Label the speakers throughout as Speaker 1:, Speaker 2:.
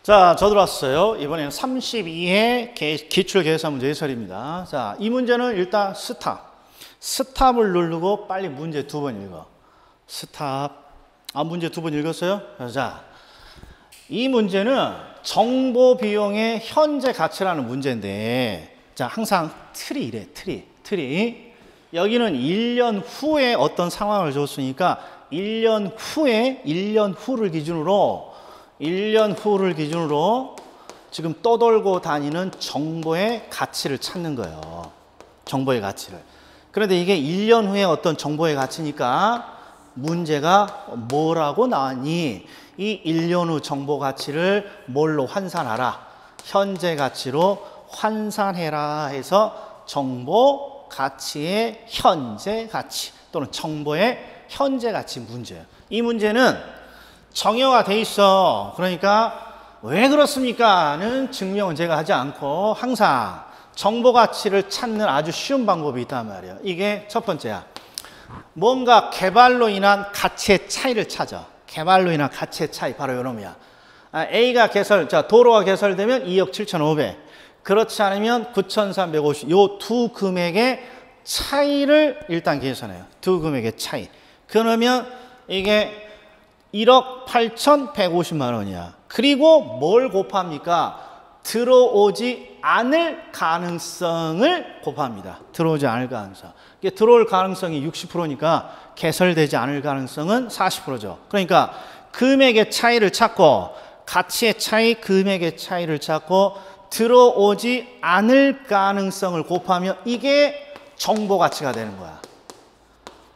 Speaker 1: 자, 저 들어왔어요. 이번에는 32회 기출계산 문제 해설입니다. 자, 이 문제는 일단 스탑을 누르고 빨리 문제 2번 읽어. 스탑. 문제 2번 읽었어요? 자, 이 문제는 정보 비용의 현재 가치라는 문제인데, 자, 항상 틀이 이래, 틀이. 여기는 1년 후에 어떤 상황을 줬으니까 1년 후를 기준으로 1년 후를 기준으로 지금 떠돌고 다니는 정보의 가치를 찾는 거예요. 정보의 가치를. 그런데 이게 1년 후에 어떤 정보의 가치니까 문제가 뭐라고 나왔니? 이 1년 후 정보 가치를 뭘로 환산하라? 현재 가치로 환산해라 해서 정보 가치의 현재 가치 또는 정보의 현재 가치 문제예요. 이 문제는 정의가 돼 있어. 그러니까 왜 그렇습니까?는 증명은 제가 하지 않고 항상 정보 가치를 찾는 아주 쉬운 방법이 있단 말이에요. 이게 첫 번째야. 뭔가 개발로 인한 가치의 차이를 찾아. 개발로 인한 가치의 차이 바로 이놈이야. A가 도로가 개설되면 2억 7,500. 그렇지 않으면 9,350. 요 두 금액의 차이를 일단 계산해요. 두 금액의 차이. 그러면 이게 1억 8,150만 원이야. 그리고 뭘 곱합니까? 들어오지 않을 가능성을 곱합니다. 들어오지 않을 가능성. 이게 들어올 가능성이 60%니까 개설되지 않을 가능성은 40%죠. 그러니까 금액의 차이를 찾고 가치의 차이, 금액의 차이를 찾고 들어오지 않을 가능성을 곱하면 이게 정보 가치가 되는 거야.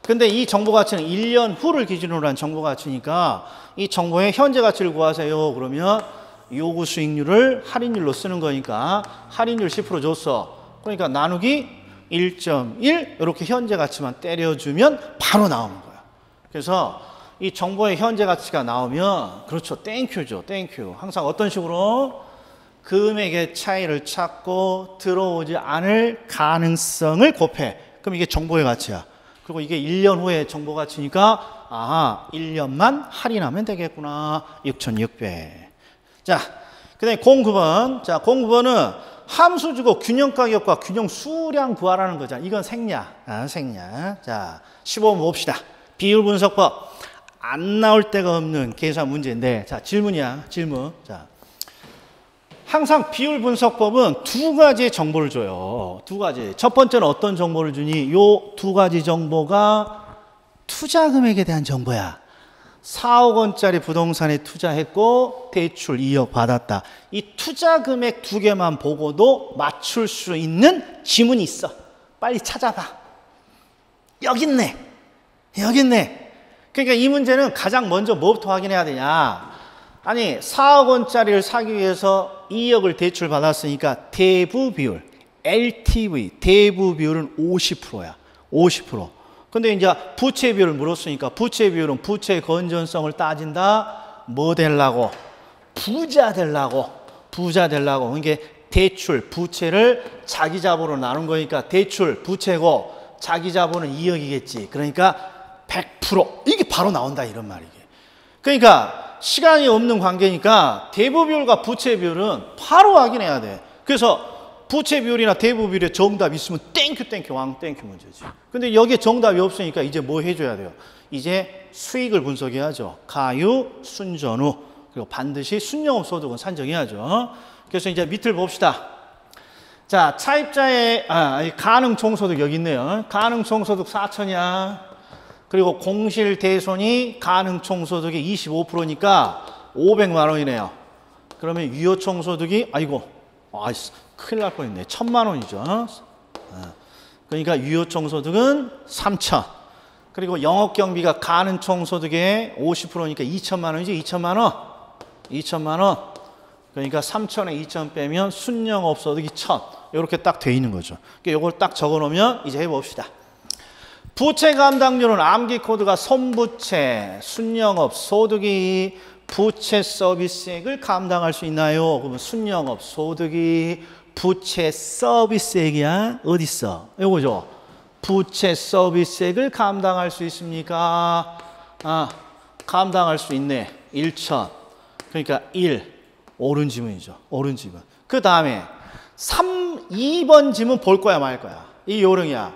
Speaker 1: 근데 이 정보 가치는 1년 후를 기준으로 한 정보 가치니까 이 정보의 현재 가치를 구하세요. 그러면 요구 수익률을 할인율로 쓰는 거니까 할인율 10% 줬어. 그러니까 나누기 1.1 이렇게 현재 가치만 때려주면 바로 나오는 거야. 그래서 이 정보의 현재 가치가 나오면 그렇죠. 땡큐죠. 땡큐. 항상 어떤 식으로 금액의 차이를 찾고 들어오지 않을 가능성을 곱해. 그럼 이게 정보의 가치야. 그리고 이게 1년 후에 정보 가치니까 1년만 할인하면 되겠구나. 6,600. 자, 그다음에 09번. 자, 09번은 함수 주고 균형 가격과 균형 수량 구하라는 거잖아. 이건 생략. 생략. 자, 15번 봅시다. 비율 분석법. 안 나올 데가 없는 계산 문제인데, 자, 질문이야. 질문. 자, 항상 비율 분석법은 두 가지의 정보를 줘요. 두 가지. 첫 번째는 어떤 정보를 주니? 요 두 가지 정보가 투자 금액에 대한 정보야. 4억 원짜리 부동산에 투자했고 대출 2억 받았다. 이 투자 금액 두 개만 보고도 맞출 수 있는 지문이 있어. 빨리 찾아봐. 여기 있네. 여기 있네. 그러니까 이 문제는 가장 먼저 뭐부터 확인해야 되냐? 아니 4억 원짜리를 사기 위해서 2억을 대출 받았으니까 대부 비율, LTV, 대부 비율은 50%야. 50%. 근데 이제 부채 비율을 물었으니까 부채 비율은 부채 건전성을 따진다. 뭐 되려고? 부자 되려고. 그게 대출, 부채를 자기 자본으로 나눈 거니까 대출, 부채고 자기 자본은 2억이겠지. 그러니까 100%. 이게 바로 나온다 이런 말이게. 그러니까 시간이 없는 관계니까 대부 비율과 부채 비율은 바로 확인해야 돼. 그래서 부채 비율이나 대부 비율에 정답 있으면 땡큐 왕 땡큐 문제지. 근데 여기에 정답이 없으니까 이제 뭐 해줘야 돼요? 이제 수익을 분석해야죠. 가유, 순전후. 그리고 반드시 순영업 소득은 산정해야죠. 그래서 이제 밑을 봅시다. 자, 차입자의 가능 총소득 여기 있네요. 가능 총소득 4천이야. 그리고 공실대손이 가능 총소득이 25%니까 500만 원이네요. 그러면 유효 총소득이 큰일 날 뻔했네. 1,000만 원이죠. 그러니까 유효 총소득은 3천. 그리고 영업경비가 가능 총소득의 50%니까 2천만 원이지. 2천만 원. 2천만 원. 그러니까 3천에 2천 빼면 순영업 소득이 1,000. 이렇게 딱 돼 있는 거죠. 그러니까 이걸 딱 적어 놓으면 이제 해봅시다. 부채 감당률은 암기 코드가 손부채, 순영업 소득이 부채 서비스액을 감당할 수 있나요? 그러면 순영업 소득이 부채 서비스액이야. 어디 있어? 이거죠. 부채 서비스액을 감당할 수 있습니까? 감당할 수 있네. 1천. 그러니까 1. 옳은 지문이죠. 옳은 지문. 그 다음에 2번 지문 볼 거야 말 거야. 이 요령이야.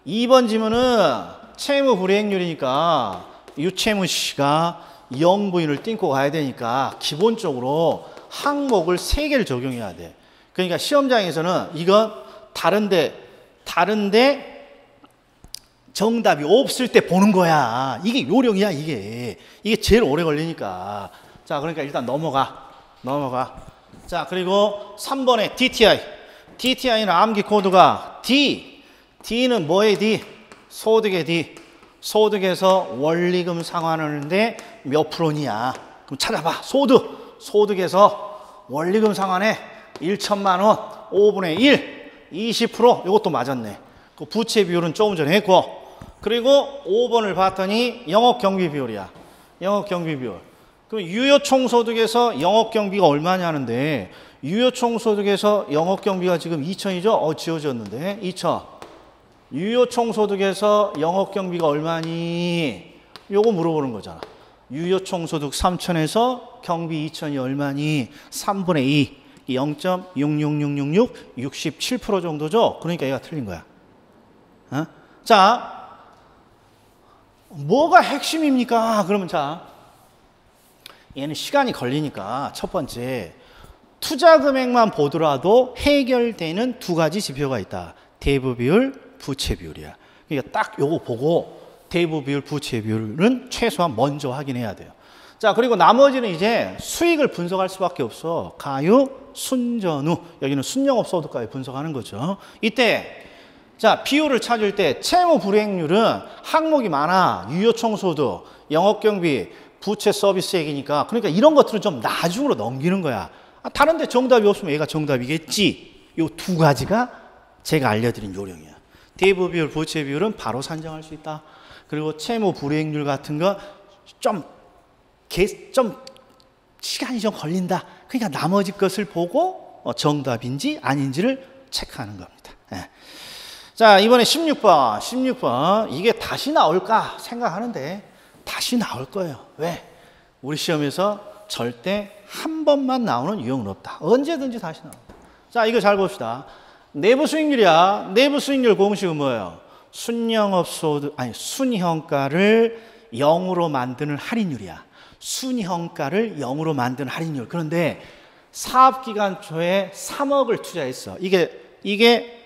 Speaker 1: 2번 지문은 채무 불이행률이니까 유채무 씨가 영부인을 띵고 가야 되니까 기본적으로 항목을 3개를 적용해야 돼. 그러니까 시험장에서는 이건 다른데 정답이 없을 때 보는 거야. 이게 요령이야, 이게. 이게 제일 오래 걸리니까. 자, 그러니까 일단 넘어가. 자, 그리고 3번에 DTI. DTI는 암기 코드가 D. D는 뭐의 D? 소득의 D. 소득에서 원리금 상환하는데 몇 프로냐? 그럼 찾아봐. 소득에서 원리금 상환에 1천만 원, 5분의 1, 20%. 이것도 맞았네. 그 부채 비율은 조금 전에 했고. 그리고 5번을 봤더니 영업경비 비율이야. 영업경비 비율. 그럼 유효총소득에서 영업경비가 얼마냐는데 유효총소득에서 영업경비가 지금 2천이죠? 지워졌는데 2천. 유효총소득에서 영업경비가 얼마니? 요거 물어보는 거잖아. 유효총소득 3천에서 경비 2천이 얼마니? 3분의 2. 0.66666, 67% 정도죠? 그러니까 얘가 틀린 거야. 자, 뭐가 핵심입니까? 그러면 자, 얘는 시간이 걸리니까 첫 번째, 투자 금액만 보더라도 해결되는 2가지 지표가 있다. 대부 비율, 부채 비율이야. 그러니까 딱 요거 보고 대부 비율, 부채 비율은 최소한 먼저 확인해야 돼요. 자, 그리고 나머지는 이제 수익을 분석할 수밖에 없어. 가유, 순전후. 여기는 순영업소득까지 분석하는 거죠. 이때 자, 비율을 찾을 때 채무 불이행률은 항목이 많아. 유효총소득, 영업경비, 부채 서비스액이니까. 그러니까 이런 것들은 좀 나중으로 넘기는 거야. 다른 데 정답이 없으면 얘가 정답이겠지. 요 2가지가 제가 알려드린 요령이야. 대부 비율, 부채 비율은 바로 산정할 수 있다. 그리고 채무 불이행률 같은 거 좀 시간이 좀 걸린다. 그러니까 나머지 것을 보고 정답인지 아닌지를 체크하는 겁니다. 예. 자, 이번에 16번. 이게 다시 나올까 생각하는데 다시 나올 거예요. 왜? 우리 시험에서 절대 한 번만 나오는 유형은 없다. 언제든지 다시 나온다. 자, 이거 잘 봅시다. 내부 수익률이야. 내부 수익률 공식은 뭐예요? 순형가를 0으로 만드는 할인율이야. 순형가를 0으로 만드는 할인율. 그런데 사업기간 초에 3억을 투자했어. 이게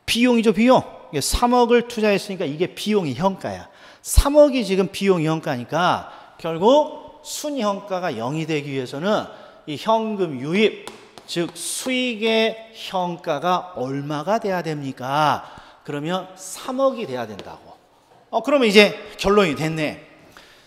Speaker 1: 비용이죠, 비용. 3억을 투자했으니까 이게 비용이 형가야. 3억이 지금 비용이 형가니까 결국 순형가가 0이 되기 위해서는 이 현금 유입, 즉 수익의 형가가 얼마가 돼야 됩니까? 그러면 3억이 돼야 된다고. 그러면 이제 결론이 됐네.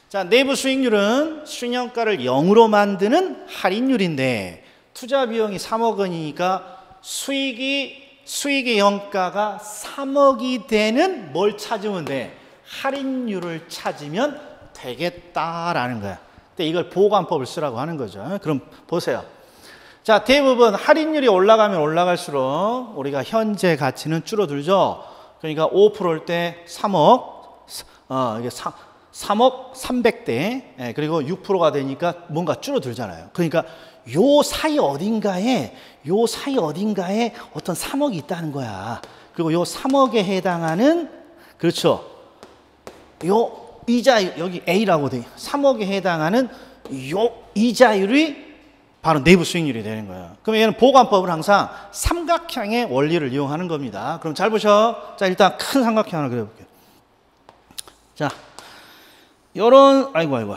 Speaker 1: 자, 내부 수익률은 순형가를 0으로 만드는 할인율인데 투자 비용이 3억 원이니까 수익의 형가가 3억이 되는 뭘 찾으면 돼? 할인율을 찾으면 되겠다라는 거야. 근데 이걸 보관법을 쓰라고 하는 거죠. 그럼 보세요. 자, 대부분 할인율이 올라가면 올라갈수록 우리가 현재 가치는 줄어들죠. 그러니까 5%일 때 3억, 이게 3억 300대, 그리고 6%가 되니까 뭔가 줄어들잖아요. 그러니까 요 사이 어딘가에 어떤 3억이 있다는 거야. 그리고 요 3억에 해당하는, 그렇죠. 요 이자, 여기 A라고 돼. 3억에 해당하는 요 이자율이 바로 내부 수익률이 되는 거예요. 그럼 얘는 보관법을 항상 삼각형의 원리를 이용하는 겁니다. 그럼 잘 보셔. 자, 일단 큰 삼각형 하나 그려볼게요. 자, 요런, 아이고.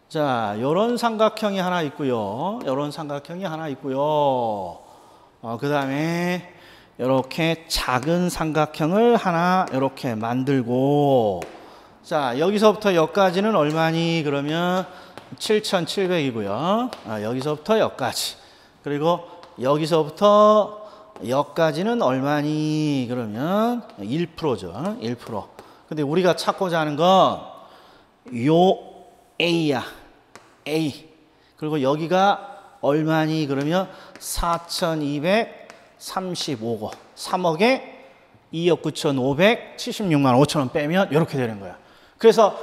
Speaker 1: 자, 요런 삼각형이 하나 있고요. 요런 삼각형이 하나 있고요. 그 다음에 이렇게 작은 삼각형을 하나 이렇게 만들고, 자, 여기서부터 여기까지는 얼마니? 그러면 7,700이고요. 여기서부터 여기까지. 그리고 여기서부터 여기까지는 얼마니? 그러면 1%죠. 1%. 근데 우리가 찾고자 하는 건 요 A야. A. 그리고 여기가 얼마니? 그러면 4,235고 3억에 2억 9,576만 5천 원 빼면 이렇게 되는 거야. 그래서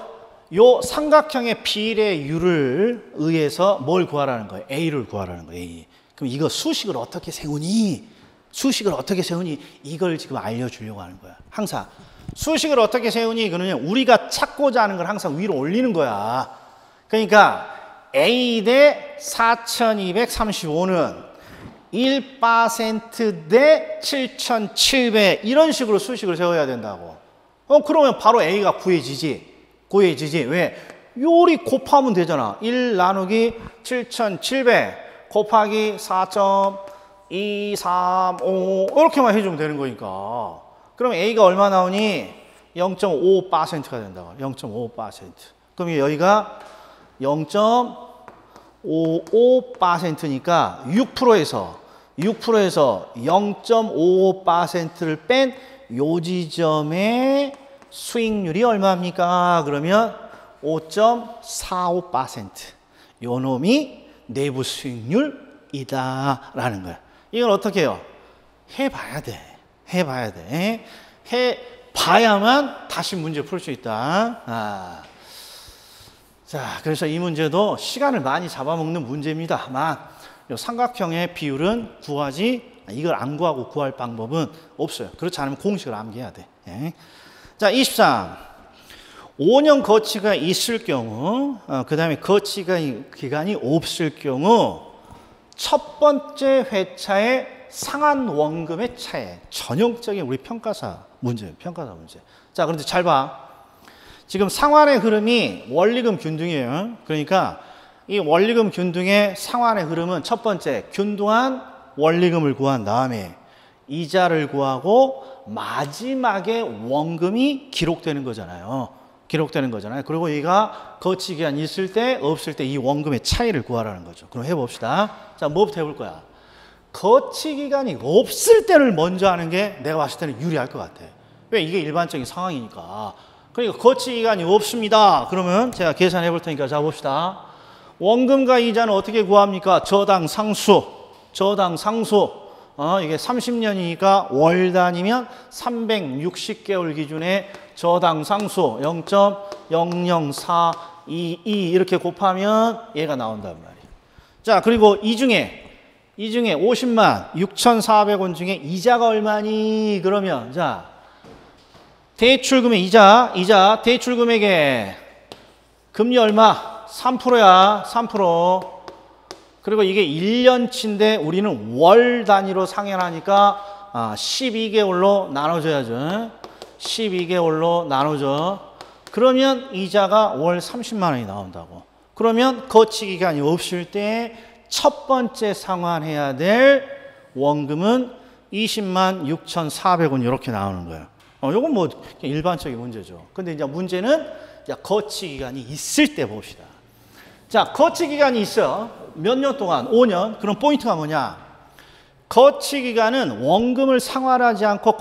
Speaker 1: 요 삼각형의 비례율을 의해서 뭘 구하라는 거예요? A를 구하라는 거예요. A. 그럼 이거 수식을 어떻게 세우니? 수식을 어떻게 세우니? 이걸 지금 알려주려고 하는 거야. 항상 수식을 어떻게 세우니? 그러면 우리가 찾고자 하는 걸 항상 위로 올리는 거야. 그러니까 A 대 4235는 1% 대 7700 이런 식으로 수식을 세워야 된다고. 그러면 바로 A가 구해지지. 왜? 요리 곱하면 되잖아. 1 나누기 7700 곱하기 4.235 이렇게만 해주면 되는 거니까. 그럼 A가 얼마 나오니? 0.5%가 된다고. 0.5%. 그럼 여기가 0.55%니까 6%에서 0.55%를 뺀 요 지점의 수익률이 얼마입니까? 그러면 5.45%. 요 놈이 내부 수익률이다 라는 거야. 이걸 어떻게 해요? 해봐야 돼. 해봐야만 다시 문제 풀 수 있다. 자, 그래서 이 문제도 시간을 많이 잡아먹는 문제입니다만 요 삼각형의 비율은 이걸 안 구하고 구할 방법은 없어요. 그렇지 않으면 공식을 암기해야 돼. 자, 23. 5년 거치가 있을 경우, 그 다음에 거치가 기간이 없을 경우 첫 번째 회차의 상한 원금의 차이. 전형적인 우리 평가사 문제예요. 자, 그런데 잘 봐. 지금 상환의 흐름이 원리금 균등이에요. 그러니까 이 원리금 균등의 상환의 흐름은 첫 번째 균등한 원리금을 구한 다음에 이자를 구하고 마지막에 원금이 기록되는 거잖아요. 그리고 얘가 거치 기간 있을 때 없을 때 이 원금의 차이를 구하라는 거죠. 그럼 해봅시다. 자, 뭐부터 해볼 거야? 거치 기간이 없을 때를 먼저 하는 게 내가 봤을 때는 유리할 것 같아. 왜? 이게 일반적인 상황이니까. 그러니까 거치 기간이 없습니다. 그러면 제가 계산해 볼 테니까 자 봅시다. 원금과 이자는 어떻게 구합니까? 저당 상수. 이게 30년이니까 월 단위면 360개월 기준에 저당 상수 0.00422 이렇게 곱하면 얘가 나온단 말이에요. 자, 그리고 이 중에 50만 6,400원 중에 이자가 얼마니? 그러면 자, 대출금의 이자 대출금액에 금리 얼마? 3%야. 3%. 그리고 이게 1년치인데 우리는 월 단위로 상환하니까 12개월로 나눠줘야죠. 12개월로 나눠줘. 그러면 이자가 월 30만 원이 나온다고. 그러면 거치 기간이 없을 때 첫 번째 상환해야 될 원금은 20만 6,400원 이렇게 나오는 거예요. 요건 뭐 일반적인 문제죠. 근데 이제 문제는 거치 기간이 있을 때 봅시다. 자, 거치 기간이 있어. 몇 년 동안? 5년. 그럼 포인트가 뭐냐? 거치 기간은 원금을 상환하지 않고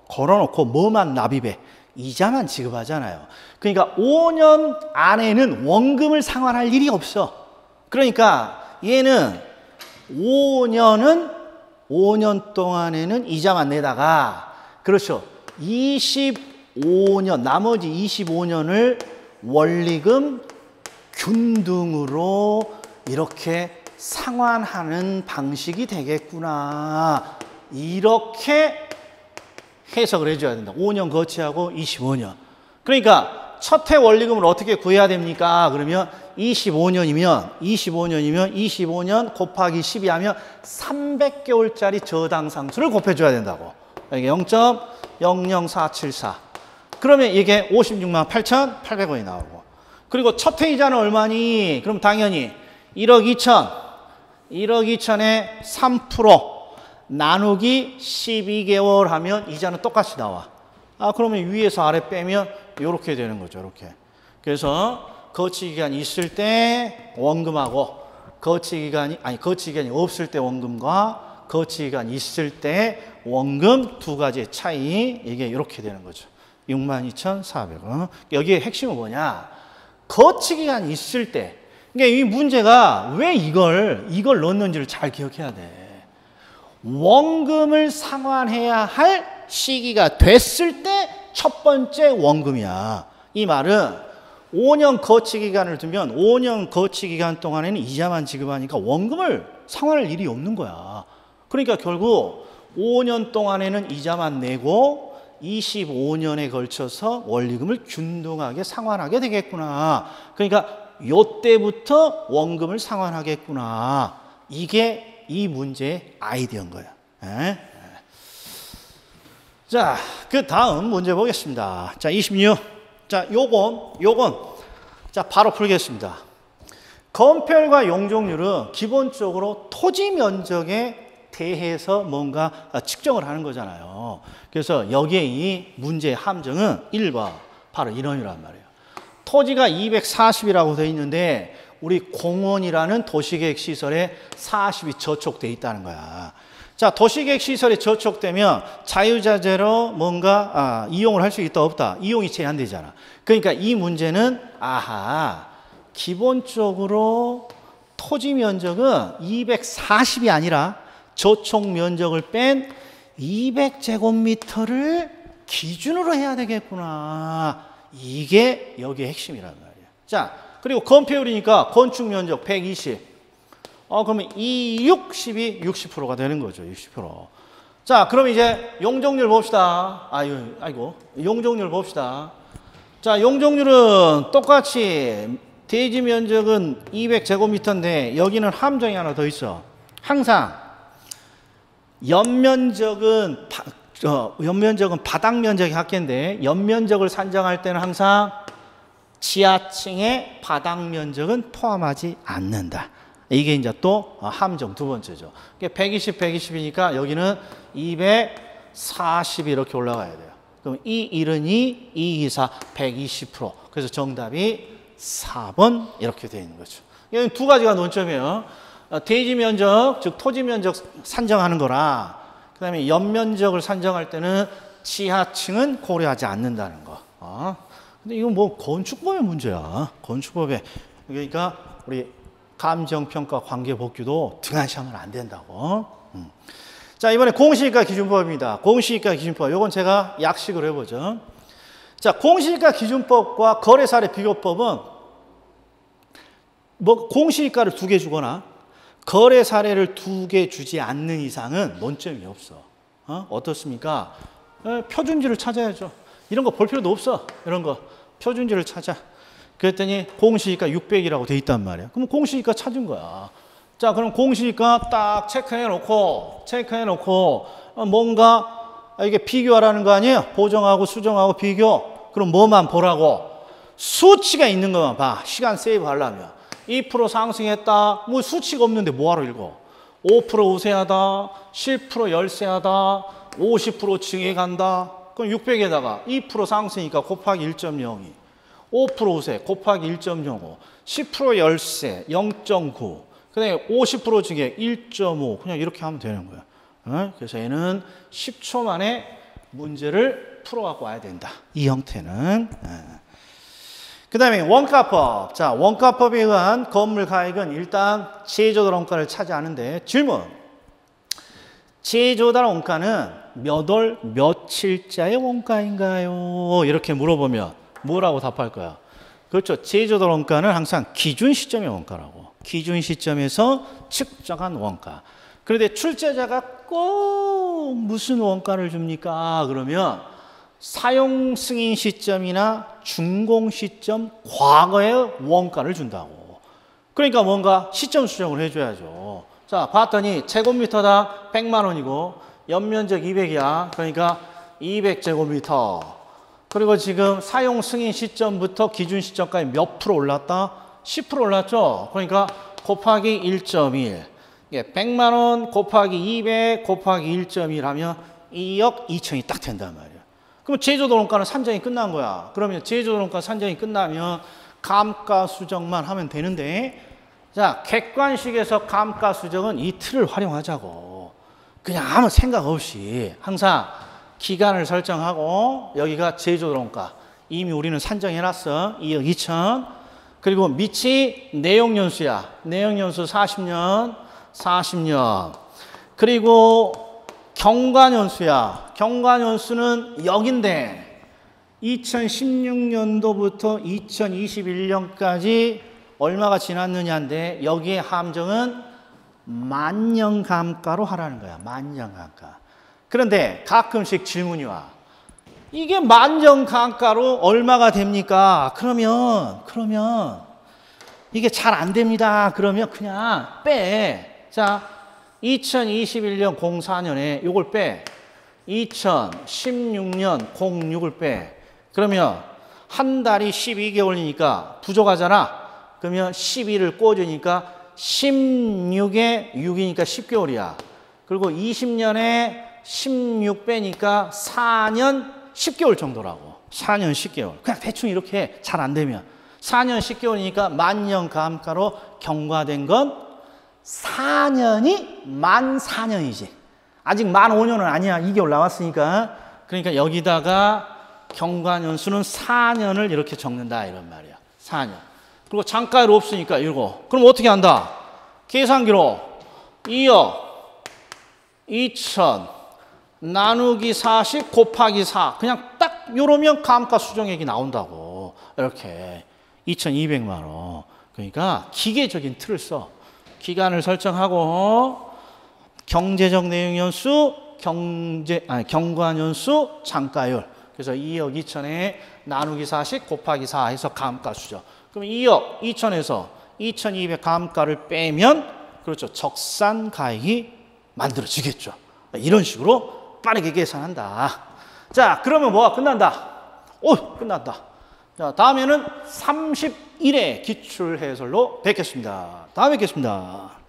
Speaker 1: 걸어놓고 뭐만 납입해? 이자만 지급하잖아요. 그러니까 5년 안에는 원금을 상환할 일이 없어. 그러니까 얘는 5년 동안에는 이자만 내다가 그렇죠. 25년, 나머지 25년을 원리금 균등으로 이렇게 상환하는 방식이 되겠구나. 이렇게 해석을 해줘야 된다. 5년 거치하고 25년. 그러니까 첫 해 원리금을 어떻게 구해야 됩니까? 그러면 25년이면 25년 곱하기 12 하면 300개월짜리 저당 상수를 곱해줘야 된다고. 이게 0.00474. 그러면 이게 56만 8,800원이 나오고. 그리고 첫 해 이자는 얼마니? 그럼 당연히 1억 2천에 3% 나누기 12개월 하면 이자는 똑같이 나와. 그러면 위에서 아래 빼면 이렇게 되는 거죠. 이렇게. 그래서 거치 기간이 있을 때 원금하고 거치 기간이 없을 때 원금과 거치 기간이 있을 때 원금 두 가지의 차이 이게 이렇게 되는 거죠. 62,400원. 여기에 핵심은 뭐냐? 거치 기간이 있을 때. 그러니까 이 문제가 왜 이걸 넣었는지를 잘 기억해야 돼. 원금을 상환해야 할 시기가 됐을 때 첫 번째 원금이야. 이 말은 5년 거치 기간을 두면 5년 거치 기간 동안에는 이자만 지급하니까 원금을 상환할 일이 없는 거야. 그러니까 결국 5년 동안에는 이자만 내고 25년에 걸쳐서 원리금을 균등하게 상환하게 되겠구나. 그러니까 요때부터 원금을 상환하겠구나. 이게 이 문제의 아이디어인 거야. 에? 자, 그 다음 문제 보겠습니다. 자, 26. 자, 요건 자, 바로 풀겠습니다. 건폐율과 용적률은 기본적으로 토지 면적에 대해서 뭔가 측정을 하는 거잖아요. 그래서 여기에 이 문제의 함정은 1번 바로 이런이란 말이에요. 토지가 240이라고 되어 있는데 우리 공원이라는 도시계획 시설에 40이 저촉돼 있다는 거야. 자, 도시계획 시설에 저촉되면 자유자재로 뭔가 이용을 할 수 있다 없다? 이용이 제한되잖아. 그러니까 이 문제는 기본적으로 토지 면적은 240이 아니라 저촉 면적을 뺀 200제곱미터를 기준으로 해야 되겠구나. 이게 여기의 핵심이란 말이에요. 자, 그리고 건폐율이니까 건축 면적 120. 그러면 60이 60%가 되는 거죠. 60%. 자, 그럼 이제 용적률 봅시다. 아이고. 용적률 봅시다. 자, 용적률은 똑같이 대지 면적은 200제곱미터인데 여기는 함정이 하나 더 있어. 항상 연면적은 바닥 면적이 합계인데 연면적을 산정할 때는 항상 지하층의 바닥 면적은 포함하지 않는다. 이게 이제 또 함정 두 번째죠. 120, 120이니까 여기는 240 이렇게 올라가야 돼요. 그럼 2, 1은 2, 2, 2, 4, 120%. 그래서 정답이 4번 이렇게 되어 있는 거죠. 이건 두 가지가 논점이에요. 대지 면적, 즉 토지 면적 산정하는 거라, 그 다음에 연면적을 산정할 때는 지하층은 고려하지 않는다는 거. 근데 이건 뭐 건축법의 문제야. 건축법에. 그러니까 우리 감정평가 관계복귀도 등한시하면 안 된다고. 자, 이번에 공시지가 기준법입니다. 공시지가 기준법. 이건 제가 약식으로 해보죠. 자, 공시지가 기준법과 거래사례 비교법은 뭐 공시지가를 2개 주거나 거래 사례를 2개 주지 않는 이상은 논점이 없어. 어떻습니까? 표준지를 찾아야죠. 이런 거 볼 필요도 없어. 이런 거 표준지를 찾아. 그랬더니 공시지가 600이라고 돼 있단 말이야. 그럼 공시지가 찾은 거야. 자, 그럼 공시지가 딱 체크해 놓고 뭔가 이게 비교하라는 거 아니에요? 보정하고 수정하고 비교. 그럼 뭐만 보라고? 수치가 있는 것만 봐. 시간 세이브 하려면. 2% 상승했다. 뭐 수치가 없는데 뭐하러 읽어? 5% 우세하다. 10% 열세하다. 50% 증액한다. 그럼 600에다가 2% 상승이니까 곱하기 1.02. 5% 우세 곱하기 1.05. 10% 열세 0.9. 그 다음에 50% 증액 1.5. 그냥 이렇게 하면 되는 거야. 그래서 얘는 10초 만에 문제를 풀어갖고 와야 된다. 이 형태는. 그 다음에 원가법. 자, 원가법에 의한 건물 가액은 일단 제조달 원가를 차지하는데 질문. 제조달 원가는 몇 월 며칠자의 원가인가요? 이렇게 물어보면 뭐라고 답할 거야? 그렇죠. 제조달 원가는 항상 기준 시점의 원가라고. 기준 시점에서 측정한 원가. 그런데 출제자가 꼭 무슨 원가를 줍니까? 그러면 사용 승인 시점이나 준공 시점 과거의 원가를 준다고. 그러니까 뭔가 시점 수정을 해줘야죠. 자, 봤더니 제곱미터당 100만 원이고 연면적 200이야. 그러니까 200제곱미터. 그리고 지금 사용 승인 시점부터 기준 시점까지 몇 프로 올랐다? 10% 올랐죠? 그러니까 곱하기 1.1. 100만 원 곱하기 200 곱하기 1.1 하면 2억 2천이 딱 된단 말이야. 그럼 제조달 원가는 산정이 끝난 거야. 그러면 제조달 원가 산정이 끝나면 감가 수정만 하면 되는데, 자, 객관식에서 감가 수정은 이 틀을 활용하자고. 그냥 아무 생각 없이 항상 기간을 설정하고 여기가 제조달 원가. 이미 우리는 산정해놨어. 2억 2천. 그리고 밑이 내용연수야. 내용연수 40년. 그리고 경관연수야. 경관연수는 여긴데 2016년도부터 2021년까지 얼마가 지났느냐인데 여기에 함정은 만년감가로 하라는 거야. 만년감가. 그런데 가끔씩 질문이 와. 이게 만년감가로 얼마가 됩니까? 그러면 이게 잘 안 됩니다. 그러면 그냥 빼. 자, 2021년 04년에 요걸 빼. 2016년 06을 빼. 그러면 한 달이 12개월이니까 부족하잖아. 그러면 12를 꽂으니까 16에 6이니까 10개월이야. 그리고 20년에 16 빼니까 4년 10개월 정도라고. 4년 10개월. 그냥 대충 이렇게 잘 안 되면. 4년 10개월이니까 만년감가로 경과된 건 4년이 만 4년이지. 아직 만 5년은 아니야. 2개월 나왔으니까. 그러니까 여기다가 경과년수는 4년을 이렇게 적는다 이런 말이야. 4년. 그리고 장가율 없으니까 이거. 그럼 어떻게 한다? 계산기로 2억 2천 나누기 40 곱하기 4. 그냥 딱 요러면 감가 수정액이 나온다고. 이렇게 2,200만 원. 그러니까 기계적인 틀을 써. 기간을 설정하고 경제적 내용 연수, 경과년수, 장가율. 그래서 2억 2천에 나누기 40 곱하기 4 해서 감가 수정. 그럼 2억 2천에서 2,200 감가를 빼면 그렇죠. 적산가액이 만들어지겠죠. 이런 식으로 빠르게 계산한다. 자, 그러면 뭐가 끝난다? 오, 끝났다. 자, 다음에는 31회 기출해설로 뵙겠습니다. 다음에 뵙겠습니다.